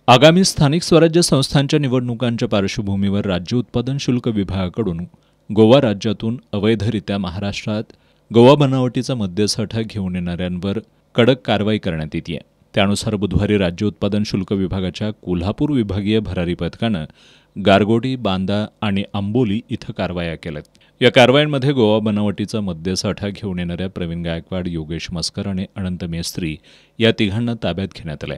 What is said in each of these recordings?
आगामी स्थानिक स्वराज्य संस्थांच्या निवडणुकांच्या पार्श्वभूमीवर राज्य उत्पादन शुल्क विभागाकडून गोवा राज्यातून अवैधरित्या महाराष्ट्रात गोवा बनावटीचा मद्यसाठा घेऊन येणाऱ्यांवर कडक कारवाई करण्यात येते. त्यानुसार बुधवारी राज्य उत्पादन शुल्क विभागाच्या कोल्हापूर विभागीय भरारी पथकानं गारगोटी, बांदा आणि आंबोली इथं कारवाया केल्यात. या कारवायांमध्ये गोवा बनावटीचा मद्यसाठा घेऊन येणाऱ्या प्रवीण गायकवाड, योगेश मस्कर आणि अनंत मेस्त्री या तिघांना ताब्यात घेण्यात आलंय.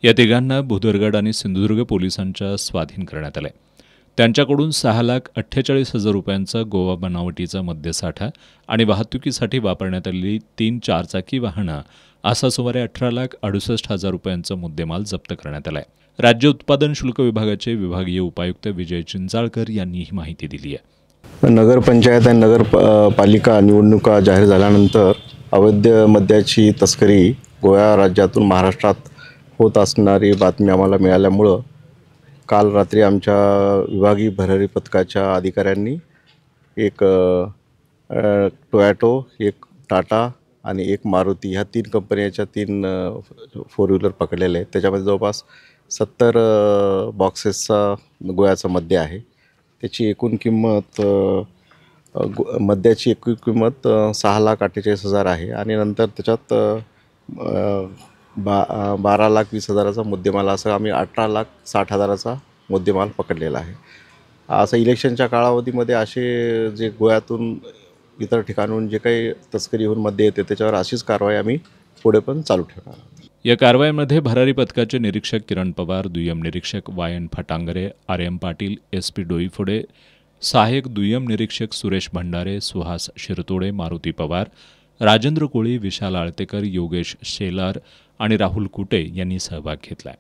या तिघांना भुदरगड आणि सिंधुदुर्ग पोलिसांच्या स्वाधीन करण्यात आले. त्यांच्याकडून 6,48,000 रुपयांचा गोवा बनावटीचा मद्यसाठा आणि वाहतुकीसाठी वापरण्यात आलेली 3 चारचाकी वाहनं असा सुमारे 18,68,000 रुपयांचा मुद्देमाल जप्त करण्यात आला आहे. राज्य उत्पादन शुल्क विभागाचे विभागीय उपायुक्त विजय चिंचाळकर यांनी ही माहिती दिली आहे. नगरपंचायत आणि नगरपालिका निवडणुका जाहीर झाल्यानंतर अवैध मद्याची तस्करी गोवा राज्यातून महाराष्ट्रात होत असणारी बातमी आम्हाला मिळाल्यामुळं काल रात्री आमच्या विभागीय भरारी पथकाच्या अधिकाऱ्यांनी एक टोयॅटो, एक टाटा आणि एक मारुती ह्या 3 कंपन्यांच्या 3 फोर व्हीलर पकडलेले आहेत. त्याच्यामध्ये जवळपास 70 बॉक्सेसचा गोव्याचं मद्य आहे. त्याची एकूण किंमत मद्याची एकूण किंमत 6,48,000 आहे आणि नंतर त्याच्यात 12,20,000चा मुद्देमाल असं आम्ही 18,60,000चा मुद्देमाल पकडलेला आहे. असं इलेक्शनच्या कालावधीमध्ये असे जे गोव्यातून इतर ठिकाणून जे काही तस्करी होऊन मद्य येते त्याच्यावर अशीच कारवाई आम्ही पुढे पण चालू ठेवणार आहोत. या कारवाईमध्ये भरारी पथकाचे निरीक्षक किरण पवार, दुय्यम निरीक्षक वायन फटांगरे, आर.एम. पाटील, एस.पी. डोईफोडे, सहाय्यक दुय्यम निरीक्षक सुरेश भंडारे, सुहास शिरतोडे, मारुती पवार, राजेंद्र कोळी, विशाल आळतेकर, योगेश शेलार आणि राहुल कुटे यांनी सहभाग घेतला.